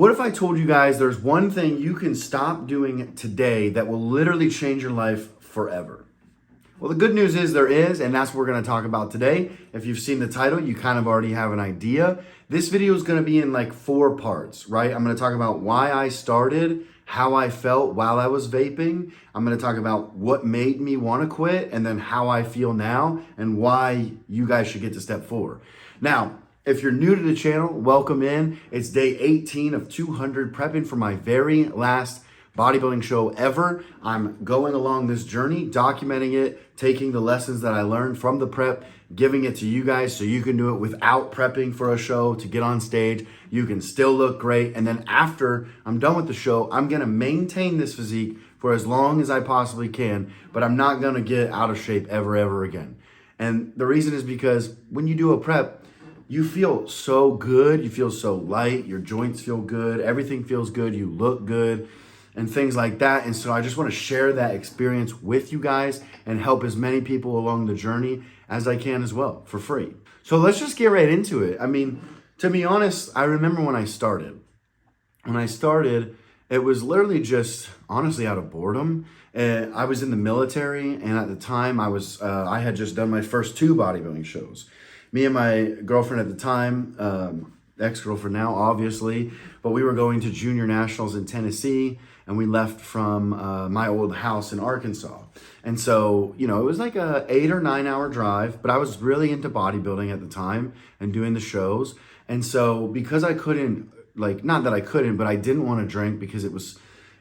What if I told you guys there's one thing you can stop doing today that will literally change your life forever? Well, the good news is there is, and that's what we're going to talk about today. If you've seen the title, you kind of already have an idea. This video is going to be in like 4 parts, right? I'm going to talk about why I started, how I felt while I was vaping. I'm going to talk about what made me want to quit, and then how I feel now and why you guys should get to step 4. Now, if you're new to the channel, welcome in. It's day 18 of 200, prepping for my very last bodybuilding show ever. I'm going along this journey, documenting it, taking the lessons that I learned from the prep, giving it to you guys so you can do it without prepping for a show to get on stage. You can still look great. And then after I'm done with the show, I'm going to maintain this physique for as long as I possibly can, but I'm not going to get out of shape ever again. And the reason is because when you do a prep, you feel so good, you feel so light, your joints feel good, everything feels good, you look good, and things like that. And so I just want to share that experience with you guys and help as many people along the journey as I can as well, for free. So let's just get right into it. I mean, to be honest, I remember when I started. When I started, it was literally just, honestly, out of boredom. I was in the military, and at the time, I had just done my first 2 bodybuilding shows. Me and my girlfriend at the time, ex-girlfriend now, obviously, but we were going to junior nationals in Tennessee, and we left from my old house in Arkansas. And so, it was like a 8 or 9 hour drive, but I was really into bodybuilding at the time and doing the shows. And so because I couldn't, not that I couldn't, but I didn't want to drink because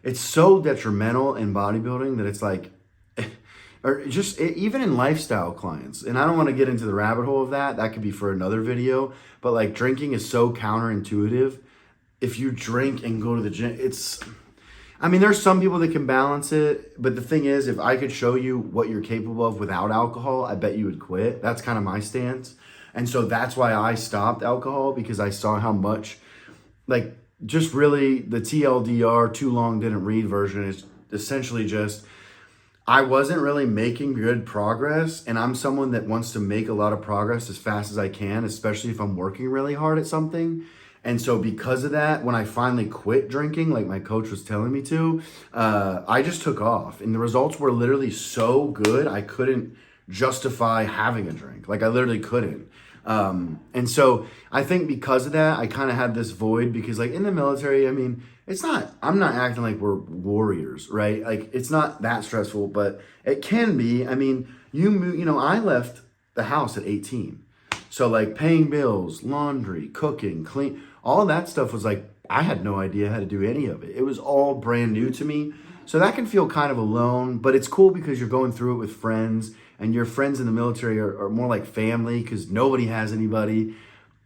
it's so detrimental in bodybuilding that it's like, or just even in lifestyle clients. And I don't want to get into the rabbit hole of that. That could be for another video. But like drinking is so counterintuitive. If you drink and go to the gym, there's some people that can balance it. But the thing is, if I could show you what you're capable of without alcohol, I bet you would quit. That's kind of my stance. And so that's why I stopped alcohol, because I saw how much, just really the TLDR, too long didn't read version is essentially just, I wasn't really making good progress, and I'm someone that wants to make a lot of progress as fast as I can, especially if I'm working really hard at something. And so because of that, when I finally quit drinking, like my coach was telling me to, I just took off. And the results were literally so good, I couldn't justify having a drink. I literally couldn't. And so I think because of that, I kind of had this void, because in the military, I'm not acting like we're warriors, right? It's not that stressful, but it can be. I left the house at 18. So paying bills, laundry, cooking, clean, all of that stuff was I had no idea how to do any of it. It was all brand new to me. So that can feel kind of alone, but it's cool because you're going through it with friends, and your friends in the military are more like family because nobody has anybody.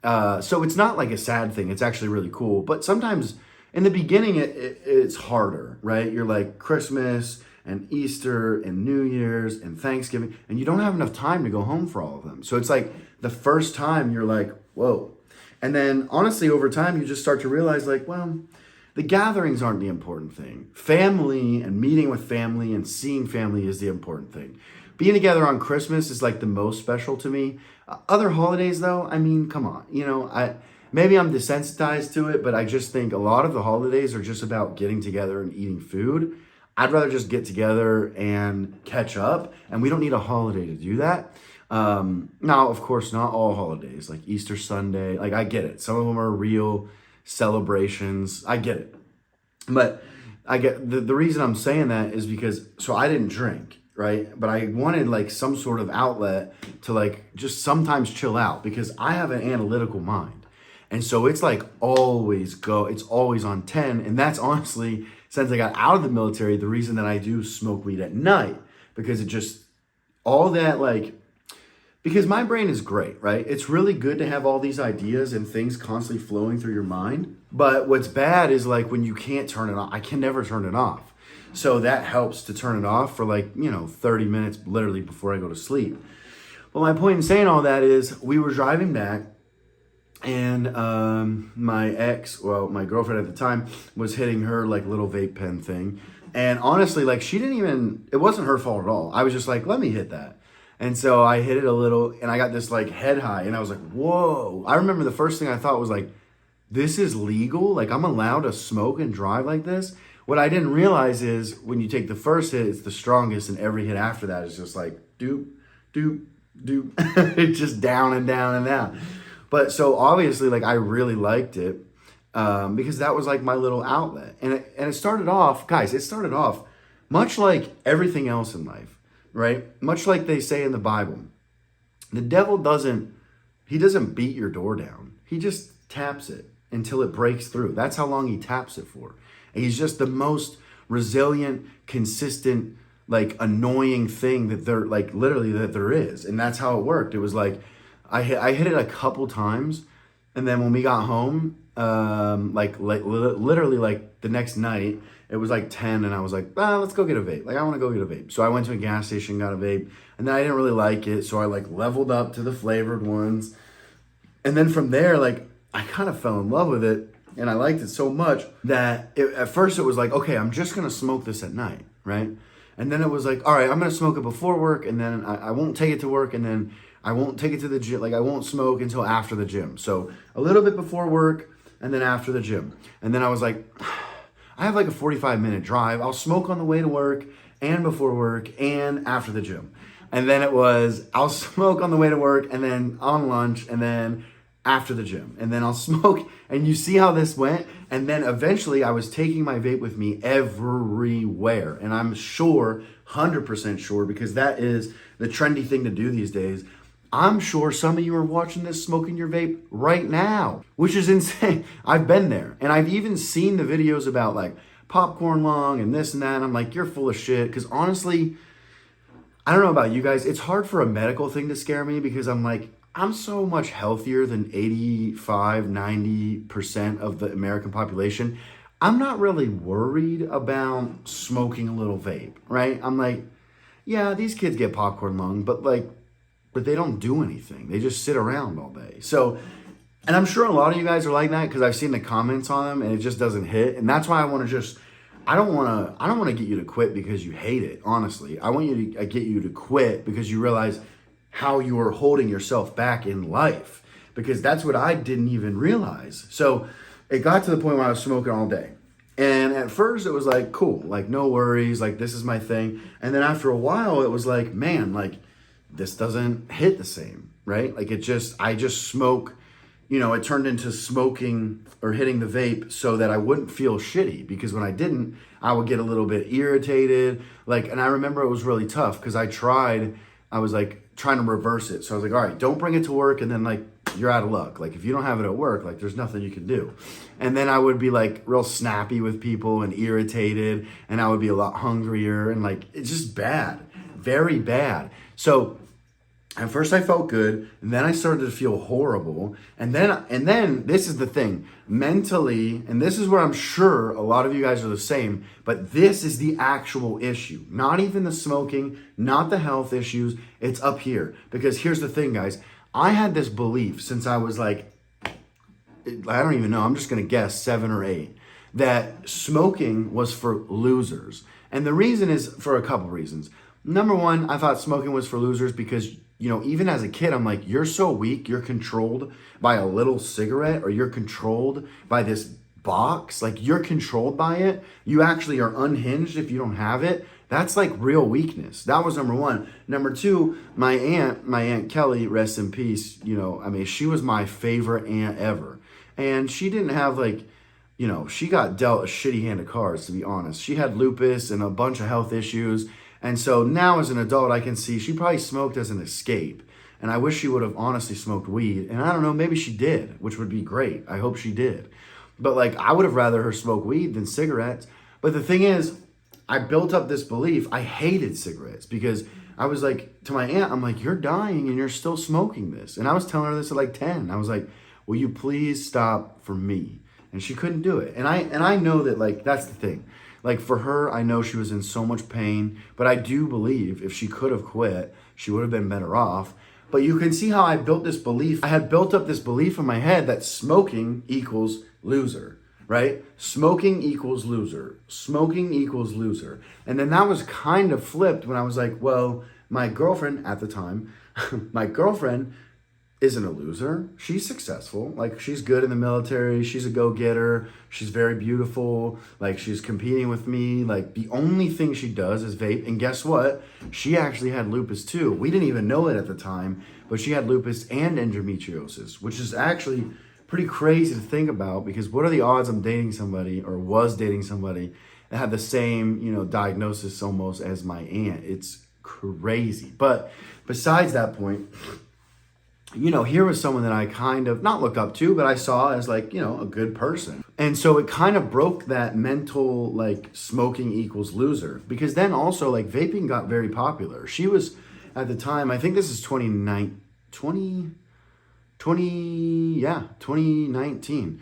So it's not like a sad thing. It's actually really cool. But sometimes in the beginning, it's harder, right? You're like Christmas and Easter and New Year's and Thanksgiving, and you don't have enough time to go home for all of them. So it's the first time you're like, whoa. And then honestly, over time, you just start to realize the gatherings aren't the important thing. Family and meeting with family and seeing family is the important thing. Being together on Christmas is the most special to me. Other holidays though, come on, maybe I'm desensitized to it, but I just think a lot of the holidays are just about getting together and eating food. I'd rather just get together and catch up, and we don't need a holiday to do that. Now, of course, not all holidays, like Easter Sunday, I get it. Some of them are real celebrations. I get it. But I get the reason I'm saying that is because, so I didn't drink, right? But I wanted some sort of outlet to just sometimes chill out, because I have an analytical mind. And so it's it's always on 10. And that's honestly, since I got out of the military, the reason that I do smoke weed at night, because it just, all that because my brain is great, right? It's really good to have all these ideas and things constantly flowing through your mind. But what's bad is when you can't turn it off. I can never turn it off. So that helps to turn it off for 30 minutes literally before I go to sleep. But my point in saying all that is, we were driving back, and my my girlfriend at the time, was hitting her little vape pen thing. And honestly, she didn't even, it wasn't her fault at all. I was just let me hit that. And so I hit it a little, and I got this head high, and I was like, whoa. I remember the first thing I thought was this is legal? Like, I'm allowed to smoke and drive like this? What I didn't realize is when you take the first hit, it's the strongest, and every hit after that is just like doop, doop, doop. It's just down and down and down. But so obviously, like, I really liked it because that was like my little outlet. And it started off, guys, it started off much like everything else in life, right? Much like they say in the Bible. The devil doesn't beat your door down. He just taps it until it breaks through. That's how long he taps it for. And he's just the most resilient, consistent, like annoying thing that there, like literally that there is. And that's how it worked. It was like, I hit it a couple times. And then when we got home, literally like the next night, it was like 10 and I was like, let's go get a vape. Like, I want to go get a vape. So I went to a gas station, got a vape, and then I didn't really like it. So I like leveled up to the flavored ones. And then from there, like, I kind of fell in love with it and I liked it so much that at first it was like, okay, I'm just going to smoke this at night, right? And then it was like, all right, I'm going to smoke it before work, and then I won't take it to work, and then I won't take it to the gym. Like, I won't smoke until after the gym. So a little bit before work and then after the gym. And then I was like, I have like a 45-minute drive. I'll smoke on the way to work and before work and after the gym. And then it was, I'll smoke on the way to work and then on lunch and then after the gym. And then I'll smoke. And you see how this went? And then eventually I was taking my vape with me everywhere. And I'm sure, 100% sure, because that is the trendy thing to do these days. I'm sure some of you are watching this smoking your vape right now, which is insane. I've been there. And I've even seen the videos about like popcorn lung and this and that. And I'm like, you're full of shit. Because honestly, I don't know about you guys. It's hard for a medical thing to scare me because I'm like, I'm so much healthier than 85, 90% of the American population. I'm not really worried about smoking a little vape, right? I'm like, yeah, these kids get popcorn lung, but they don't do anything. They just sit around all day. So, and I'm sure a lot of you guys are like that because I've seen the comments on them and it just doesn't hit. And that's why I want to just, I don't want to get you to quit because you hate it, honestly. I want you to get you to quit because you realize how you are holding yourself back in life, because that's what I didn't even realize. So it got to the point where I was smoking all day. And at first it was like, cool, like no worries, like this is my thing. And then after a while it was like, man, like this doesn't hit the same, right? Like I just smoke, it turned into smoking or hitting the vape so that I wouldn't feel shitty, because when I didn't, I would get a little bit irritated. And I remember it was really tough because I was like trying to reverse it. So I was like, all right, don't bring it to work. And then like, you're out of luck. Like if you don't have it at work, like there's nothing you can do. And then I would be like real snappy with people and irritated, and I would be a lot hungrier, and like, it's just bad, very bad. So at first I felt good, and then I started to feel horrible. And then this is the thing, mentally, and this is where I'm sure a lot of you guys are the same, but this is the actual issue. Not even the smoking, not the health issues, it's up here. Because here's the thing, guys. I had this belief since I was like, I don't even know, I'm just gonna guess 7 or 8, that smoking was for losers. And the reason is for a couple reasons. Number one, I thought smoking was for losers because, even as a kid, I'm like, you're so weak, you're controlled by a little cigarette, or you're controlled by this box, like you're controlled by it. You actually are unhinged if you don't have it. That's like real weakness. That was number one. Number two, my aunt Kelly, rest in peace, she was my favorite aunt ever. And she didn't have she got dealt a shitty hand of cards, to be honest. She had lupus and a bunch of health issues. And so now as an adult, I can see she probably smoked as an escape. And I wish she would have honestly smoked weed. And I don't know, maybe she did, which would be great. I hope she did. But I would have rather her smoke weed than cigarettes. But the thing is, I built up this belief. I hated cigarettes because I was like, to my aunt, I'm like, you're dying and you're still smoking this. And I was telling her this at 10. I was like, will you please stop for me? And she couldn't do it. And I know that that's the thing. For her, I know she was in so much pain, but I do believe if she could have quit, she would have been better off. But you can see how I built this belief. I had built up this belief in my head that smoking equals loser, right? Smoking equals loser. Smoking equals loser. And then that was kind of flipped when I was like, well, my girlfriend at the time, my girlfriend isn't a loser. She's successful. Like, she's good in the military. She's a go-getter. She's very beautiful. Like, she's competing with me. Like, the only thing she does is vape. And guess what? She actually had lupus too. We didn't even know it at the time, but she had lupus and endometriosis, which is actually pretty crazy to think about, because what are the odds I'm dating somebody, or was dating somebody, that had the same, diagnosis almost as my aunt? It's crazy. But besides that point, here was someone that I kind of not look up to, but I saw as like, a good person. And so it kind of broke that mental, like, smoking equals loser, because then also, like, vaping got very popular. She was at the time, I think this is 2019.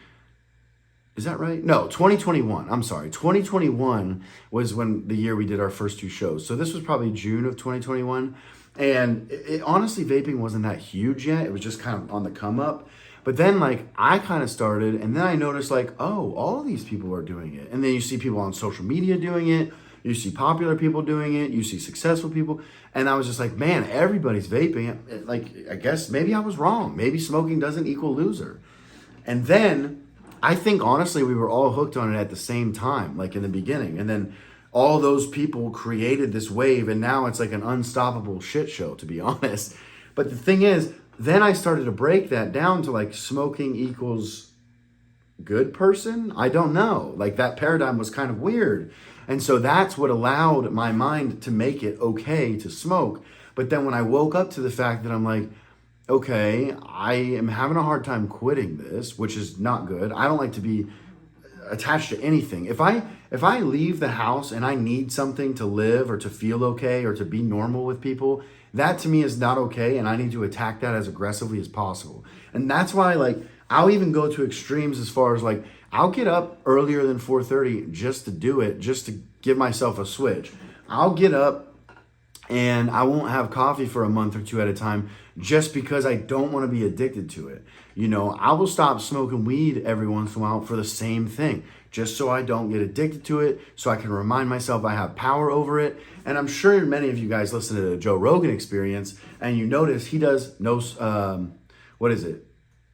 Is that right? No, 2021. I'm sorry. 2021 was when the year we did our first 2 shows. So this was probably June of 2021. And honestly, vaping wasn't that huge yet. It was just kind of on the come up. But then, like, I kind of started, and then I noticed, like, oh, all these people are doing it. And then you see people on social media doing it. You see popular people doing it. You see successful people. And I was just like, man, everybody's vaping. Like, I guess maybe I was wrong. Maybe smoking doesn't equal loser. And then I think, honestly, we were all hooked on it at the same time, like in the beginning. And then all those people created this wave, and now it's like an unstoppable shit show, to be honest. But the thing is, then I started to break that down to, like, smoking equals good person. I don't know. Like, that paradigm was kind of weird. And so that's what allowed my mind to make it okay to smoke. But then when I woke up to the fact that I'm like, okay, I am having a hard time quitting this, which is not good. I don't like to be attached to anything. If I leave the house and I need something to live or to feel okay or to be normal with people, that to me is not okay, and I need to attack that as aggressively as possible. And that's why, like, I'll even go to extremes as far as, like, I'll get up earlier than 4:30 just to do it, just to give myself a switch. I'll get up and I won't have coffee for a month or 2 at a time just because I don't want to be addicted to it. I will stop smoking weed every once in a while for the same thing, just so I don't get addicted to it, so I can remind myself I have power over it. And I'm sure many of you guys listen to the Joe Rogan Experience, and you notice he does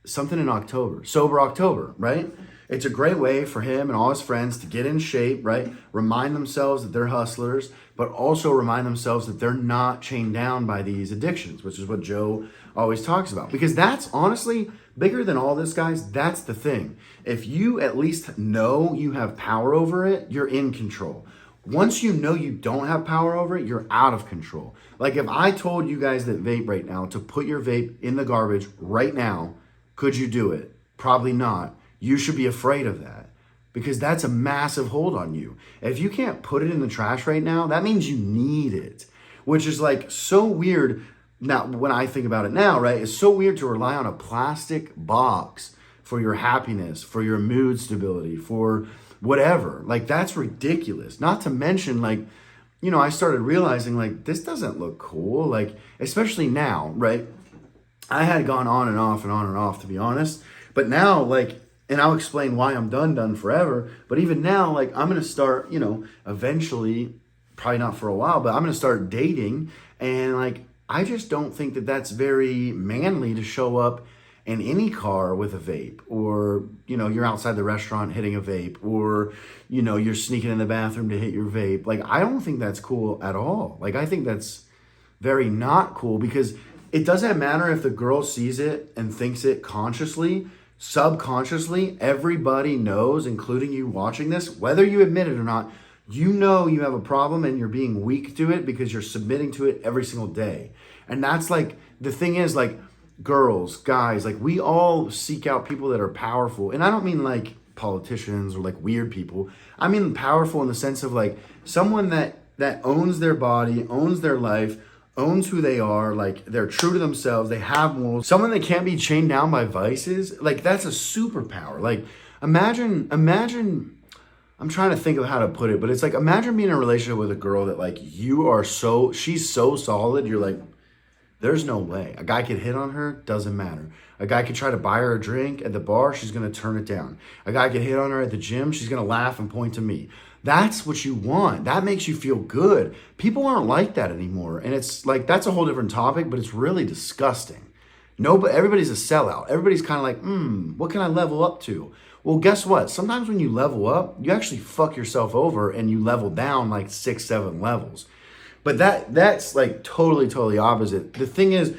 something in October, Sober October, right? It's a great way for him and all his friends to get in shape, right? Remind themselves that they're hustlers, but also remind themselves that they're not chained down by these addictions, which is what Joe always talks about. Because that's honestly bigger than all this, guys. That's the thing. If you at least know you have power over it, you're in control. Once you know you don't have power over it, you're out of control. Like, if I told you guys that vape right now to put your vape in the garbage right now, could you do it? Probably not. You should be afraid of that, because that's a massive hold on you. If you can't put it in the trash right now, that means you need it, which is like so weird. Now, when I think about it now, right, it's so weird to rely on a plastic box for your happiness, for your mood stability, for whatever. Like, that's ridiculous. Not to mention, like, I started realizing, like, this doesn't look cool. Like, especially now, right? I had gone on and off and on and off, to be honest. But now, like, and I'll explain why I'm done forever. But even now, like, I'm going to start, eventually, probably not for a while, but I'm going to start dating. And, like, I just don't think that that's very manly to show up in any car with a vape, or, you're outside the restaurant hitting a vape, or, you're sneaking in the bathroom to hit your vape. Like, I don't think that's cool at all. Like, I think that's very not cool, because it doesn't matter if the girl sees it and thinks it consciously. Subconsciously, everybody knows, including you watching this, whether you admit it or not, you have a problem and you're being weak to it because you're submitting to it every single day. And that's, like, the thing is, like, girls, guys, like, we all seek out people that are powerful. And I don't mean like politicians or like weird people. I mean powerful in the sense of, like, someone that owns their body, owns their life, owns who they are, like, they're true to themselves, they have morals. Someone that can't be chained down by vices, like, that's a superpower. Like, imagine, I'm trying to think of how to put it, but it's like, imagine being in a relationship with a girl that, like, she's so solid, you're like, there's no way. A guy could hit on her, doesn't matter. A guy could try to buy her a drink at the bar, she's gonna turn it down. A guy could hit on her at the gym, she's gonna laugh and point to me. That's what you want. That makes you feel good. People aren't like that anymore. And it's like, that's a whole different topic, but it's really disgusting. Everybody's a sellout. Everybody's kind of like, what can I level up to? Well, guess what? Sometimes when you level up, you actually fuck yourself over and you level down like 6, 7 levels. But that's like totally opposite. The thing is,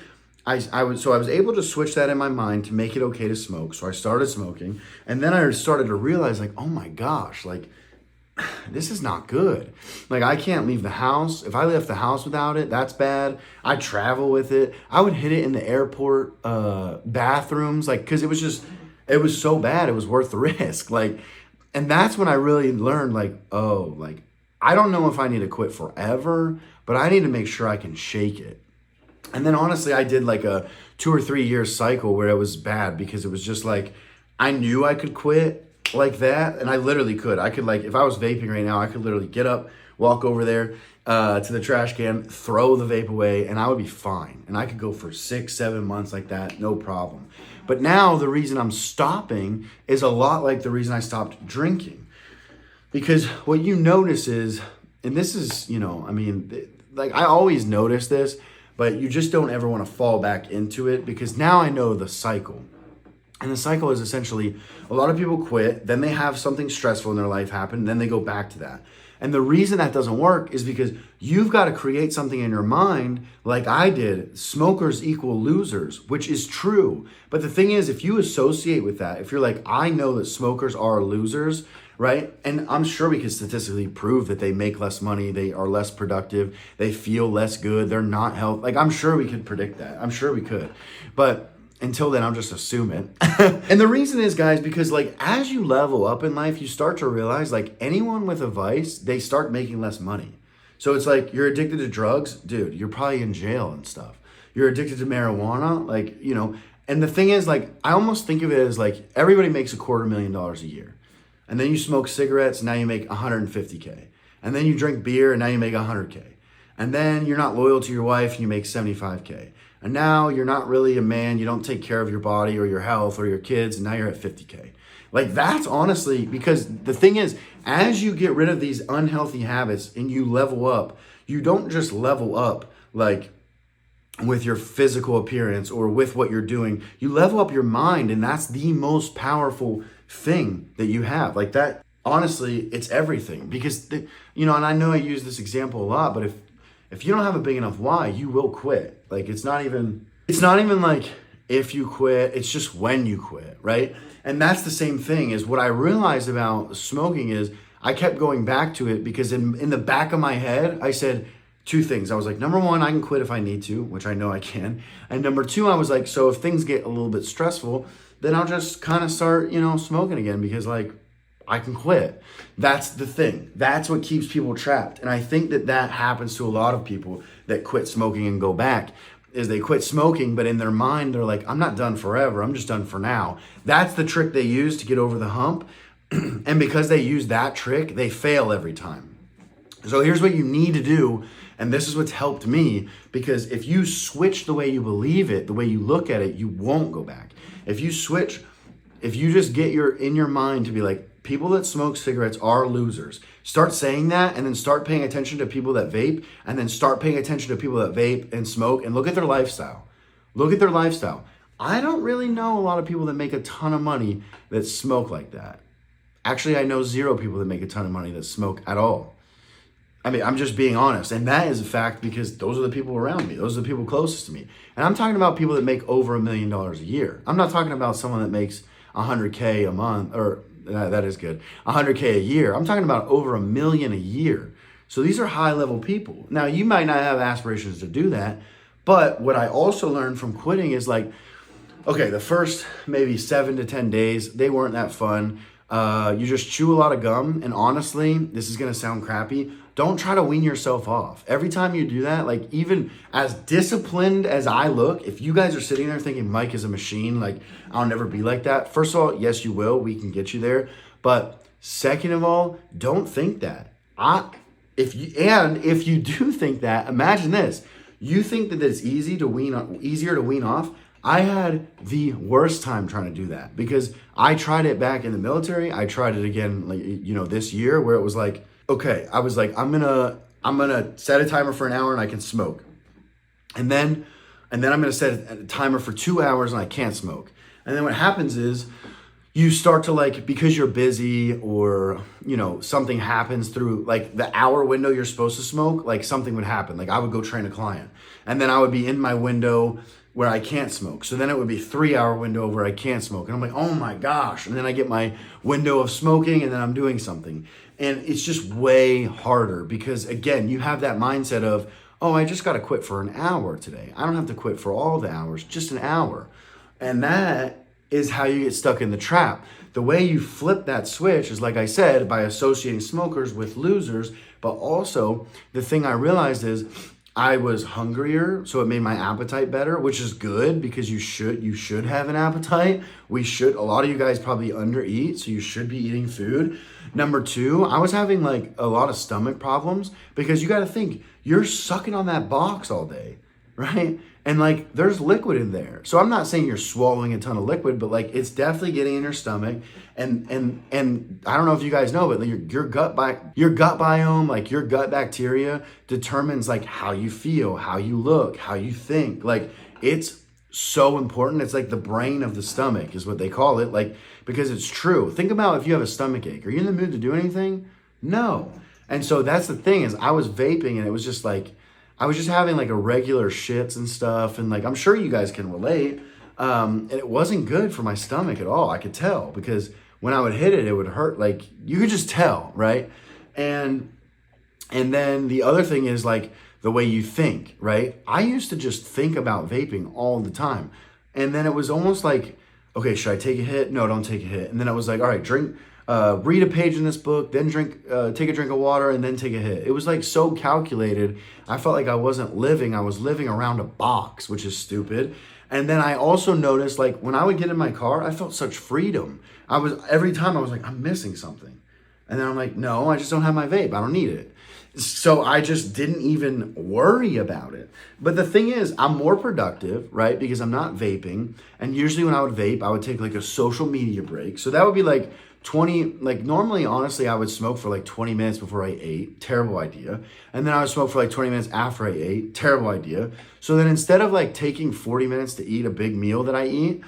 I was able to switch that in my mind to make it okay to smoke. So I started smoking, and then I started to realize like, oh my gosh, like this is not good. Like I can't leave the house. If I left the house without it, that's bad. I travel with it. I would hit it in the airport bathrooms, like, cause it was so bad. It was worth the risk. Like, and that's when I really learned like, oh, like I don't know if I need to quit forever, but I need to make sure I can shake it. And then honestly, I did like a 2 or 3 year cycle where it was bad because it was just like, I knew I could quit like that. And I literally could. I could, like, if I was vaping right now, I could literally get up, walk over there to the trash can, throw the vape away, and I would be fine. And I could go for 6, 7 months like that, no problem. But now the reason I'm stopping is a lot like the reason I stopped drinking. Because what you notice is, and this is, I mean, like I always notice this, but you just don't ever want to fall back into it because now I know the cycle. And the cycle is essentially a lot of people quit, then they have something stressful in their life happen, then they go back to that. And the reason that doesn't work is because you've got to create something in your mind like I did. Smokers equal losers, which is true. But the thing is, if you associate with that, if you're like, I know that smokers are losers, right? And I'm sure we can statistically prove that they make less money, they are less productive, they feel less good, they're not healthy. Like, I'm sure we could predict that. I'm sure we could. But until then, I'm just assuming. And the reason is, guys, because like as you level up in life, you start to realize like anyone with a vice, they start making less money. So it's like you're addicted to drugs, dude, you're probably in jail and stuff. You're addicted to marijuana, like, and the thing is, like, I almost think of it as like everybody makes $250,000 a year. And then you smoke cigarettes, now you make $150K. And then you drink beer, and now you make $100K. And then you're not loyal to your wife, and you make $75K. And now you're not really a man, you don't take care of your body or your health or your kids, and now you're at $50K. Like, that's honestly, because the thing is, as you get rid of these unhealthy habits and you level up, you don't just level up like with your physical appearance or with what you're doing. You level up your mind, and that's the most powerful thing that you have. Like that, honestly, it's everything. Because, and I know I use this example a lot, but if you don't have a big enough why, you will quit. Like, it's not even like if you quit, it's just when you quit, right? And that's the same thing. Is what I realized about smoking is I kept going back to it because in the back of my head, I said 2 things. I was like, number 1, I can quit if I need to, which I know I can. And number 2, I was like, so if things get a little bit stressful, then I'll just kind of start, smoking again because like I can quit. That's the thing. That's what keeps people trapped. And I think that happens to a lot of people that quit smoking and go back. Is they quit smoking, but in their mind, they're like, I'm not done forever. I'm just done for now. That's the trick they use to get over the hump. And because they use that trick, they fail every time. So here's what you need to do. And this is what's helped me, because if you switch the way you believe it, the way you look at it, you won't go back. If you just get in your mind to be like, people that smoke cigarettes are losers. Start saying that, and then start paying attention to people that vape, and then start paying attention to people that vape and smoke, and look at their lifestyle. Look at their lifestyle. I don't really know a lot of people that make a ton of money that smoke like that. Actually, I know 0 people that make a ton of money that smoke at all. I mean, I'm just being honest. And that is a fact because those are the people around me. Those are the people closest to me. And I'm talking about people that make over $1 million a year. I'm not talking about someone that makes 100K a month, or that is good, 100K a year. I'm talking about over $1 million a year. So these are high level people. Now, you might not have aspirations to do that, but what I also learned from quitting is like, okay, the first maybe 7 to 10 days, they weren't that fun. You just chew a lot of gum. And honestly, this is going to sound crappy. Don't try to wean yourself off. Every time you do that, like even as disciplined as I look, if you guys are sitting there thinking Mike is a machine, like I'll never be like that. First of all, yes, you will. We can get you there. But second of all, don't think that. If you do think that, imagine this. You think that it's easier to wean off. I had the worst time trying to do that because I tried it back in the military. I tried it again, like, this year where it was like, okay, I was like, I'm gonna set a timer for an hour and I can smoke. And then And then I'm going to set a timer for 2 hours and I can't smoke. And then what happens is you start to like, because you're busy or, you know, something happens through like the hour window you're supposed to smoke, like something would happen. Like I would go train a client and then I would be in my window where I can't smoke. So then it would be 3 hour window where I can't smoke. And I'm like, oh my gosh. And then I get my window of smoking and then I'm doing something. And it's just way harder because again, you have that mindset of, oh, I just got to quit for an hour today. I don't have to quit for all the hours, just an hour. And that is how you get stuck in the trap. The way you flip that switch is, like I said, by associating smokers with losers. But also the thing I realized is I was hungrier, so it made my appetite better, which is good because you should have an appetite. A lot of you guys probably undereat, so you should be eating food. Number two, I was having like a lot of stomach problems because you got to think, you're sucking on that box all day, right? And like there's liquid in there. So I'm not saying you're swallowing a ton of liquid, but like it's definitely getting in your stomach. And I don't know if you guys know, but your gut biome, like your gut bacteria determines like how you feel, how you look, how you think. Like it's so important. It's like the brain of the stomach is what they call it. Like, because it's true. Think about if you have a stomach ache. Are you in the mood to do anything? No. And so that's the thing is I was vaping and it was just like, I was just having like irregular shits and stuff. And like, I'm sure you guys can relate. And it wasn't good for my stomach at all. I could tell because when I would hit it, it would hurt. Like you could just tell, right? And then the other thing is like the way you think, right? I used to just think about vaping all the time. And then it was almost like, okay, should I take a hit? No, don't take a hit. And then I was like, all right, drink, read a page in this book, then take a drink of water, and then take a hit. It was like so calculated. I felt like I wasn't living. I was living around a box, which is stupid. And then I also noticed, like, when I would get in my car, I felt such freedom. Every time I was like, I'm missing something. And then I'm like, no, I just don't have my vape. I don't need it. So I just didn't even worry about it. But the thing is, I'm more productive, right? Because I'm not vaping. And usually when I would vape, I would take like a social media break. So that would be like 20, like normally, honestly, I would smoke for like 20 minutes before I ate. Terrible idea. And then I would smoke for like 20 minutes after I ate. Terrible idea. So then instead of like taking 40 minutes to eat a big meal that I eat,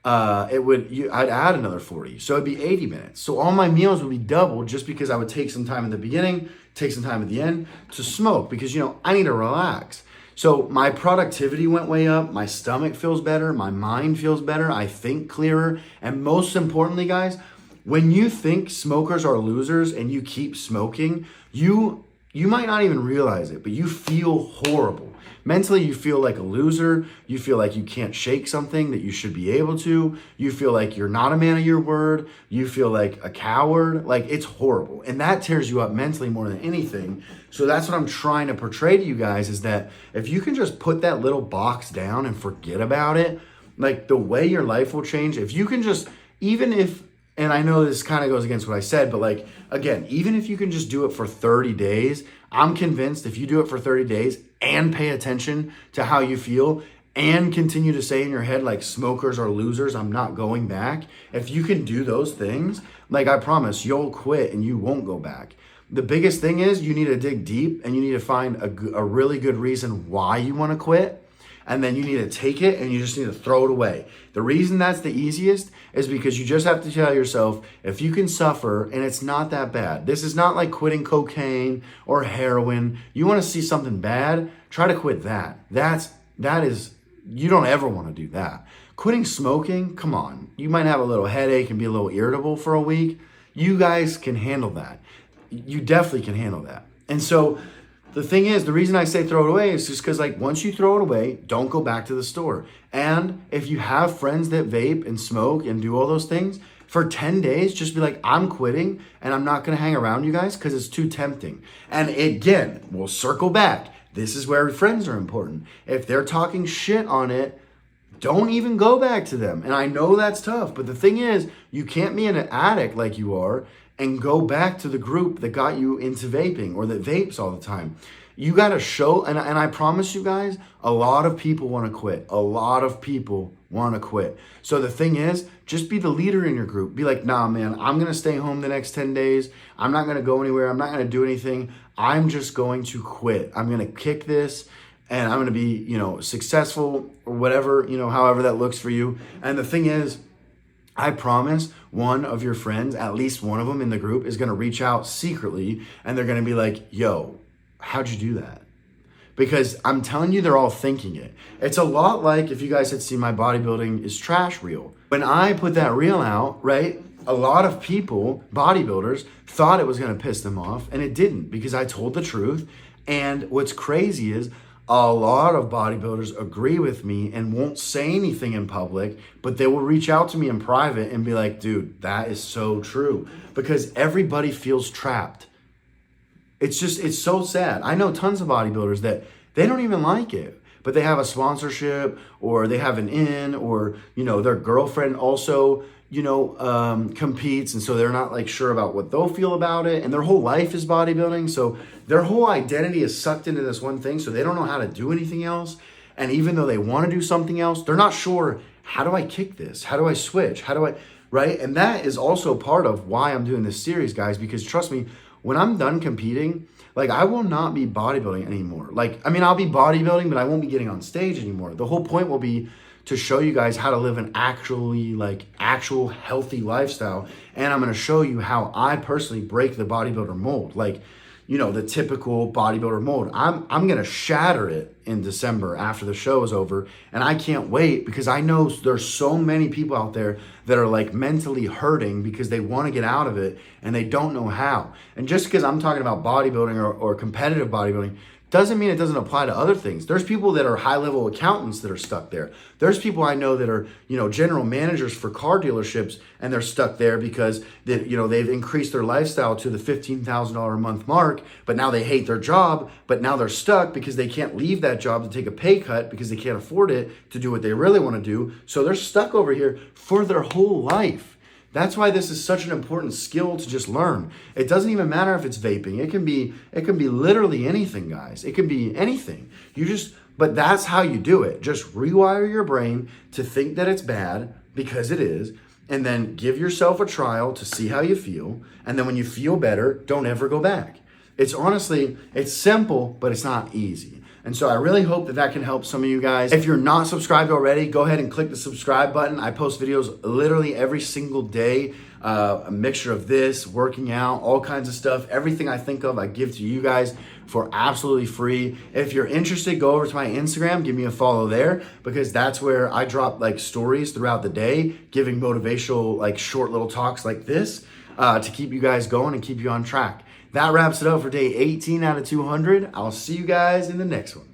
I'd add another 40. So it'd be 80 minutes. So all my meals would be doubled just because I would take some time in the beginning, take some time at the end to smoke because, you know, I need to relax. So my productivity went way up. My stomach feels better. My mind feels better. I think clearer. And most importantly, guys, when you think smokers are losers and you keep smoking, you might not even realize it, but you feel horrible. Mentally, you feel like a loser. You feel like you can't shake something that you should be able to. You feel like you're not a man of your word. You feel like a coward. Like it's horrible. And that tears you up mentally more than anything. So that's what I'm trying to portray to you guys is that if you can just put that little box down and forget about it, like the way your life will change. If you can just, even if, and I know this kind of goes against what I said, but like, again, even if you can just do it for 30 days, I'm convinced if you do it for 30 days and pay attention to how you feel and continue to say in your head, like smokers are losers, I'm not going back. If you can do those things, like I promise you'll quit and you won't go back. The biggest thing is you need to dig deep and you need to find a really good reason why you want to quit. And then you need to take it and you just need to throw it away. The reason that's the easiest is because you just have to tell yourself, if you can suffer and it's not that bad. This is not like quitting cocaine or heroin. You want to see something bad, try to quit that. That is, you don't ever want to do that. Quitting smoking, come on. You might have a little headache and be a little irritable for a week. You guys can handle that. You definitely can handle that. And so the thing is, the reason I say throw it away is just because like once you throw it away, don't go back to the store. And if you have friends that vape and smoke and do all those things, for 10 days, just be like, I'm quitting and I'm not going to hang around you guys because it's too tempting. And again, we'll circle back. This is where friends are important. If they're talking shit on it, don't even go back to them. And I know that's tough, but the thing is, you can't be an addict like you are and go back to the group that got you into vaping or that vapes all the time. You got to show, and I promise you guys, a lot of people want to quit. A lot of people want to quit. So the thing is, just be the leader in your group. Be like, nah, man, I'm going to stay home the next 10 days. I'm not going to go anywhere. I'm not going to do anything. I'm just going to quit. I'm going to kick this. and I'm going to be, you know, successful or whatever, you know, however that looks for you. And the thing is, I promise one of your friends, at least one of them in the group, is going to reach out secretly and they're going to be like, yo, how'd you do that? Because I'm telling you, they're all thinking it. It's a lot like if you guys had seen my bodybuilding is trash reel. When I put that reel out, right, a lot of people, bodybuilders, thought it was going to piss them off, and it didn't, because I told the truth. And what's crazy is a lot of bodybuilders agree with me and won't say anything in public, but they will reach out to me in private and be like, dude, that is so true, because everybody feels trapped. It's so sad. I know tons of bodybuilders that they don't even like it, but they have a sponsorship, or they have an in, or, you know, their girlfriend also, you know, competes. And so they're not like sure about what they'll feel about it. And their whole life is bodybuilding. So their whole identity is sucked into this one thing. So they don't know how to do anything else. And even though they want to do something else, they're not sure, how do I kick this? How do I switch? How do I, right? And that is also part of why I'm doing this series, guys, because trust me, when I'm done competing, like, I will not be bodybuilding anymore. Like, I mean, I'll be bodybuilding, but I won't be getting on stage anymore. The whole point will be to show you guys how to live an actual healthy lifestyle. And I'm going to show you how I personally break the bodybuilder mold. Like, you know, the typical bodybuilder mold. I'm going to shatter it in December after the show is over. And I can't wait, because I know there's so many people out there that are like mentally hurting because they want to get out of it and they don't know how. And just because I'm talking about bodybuilding or competitive bodybuilding doesn't mean it doesn't apply to other things. There's people that are high-level accountants that are stuck there. There's people I know that are, you know, general managers for car dealerships, and they're stuck there because they, you know, they've increased their lifestyle to the $15,000 a month mark, but now they hate their job, but now they're stuck because they can't leave that job to take a pay cut because they can't afford it to do what they really want to do. So they're stuck over here for their whole life. That's why this is such an important skill to just learn. It doesn't even matter if it's vaping. It can be literally anything, guys. It can be anything. But that's how you do it. Just rewire your brain to think that it's bad, because it is, and then give yourself a trial to see how you feel. And then when you feel better, don't ever go back. It's simple, but it's not easy. And so I really hope that can help some of you guys. If you're not subscribed already, go ahead and click the subscribe button. I post videos literally every single day, a mixture of this, working out, all kinds of stuff. Everything I think of, I give to you guys for absolutely free. If you're interested, go over to my Instagram, give me a follow there, because that's where I drop like stories throughout the day, giving motivational, like short little talks like this to keep you guys going and keep you on track. That wraps it up for day 18 out of 200. I'll see you guys in the next one.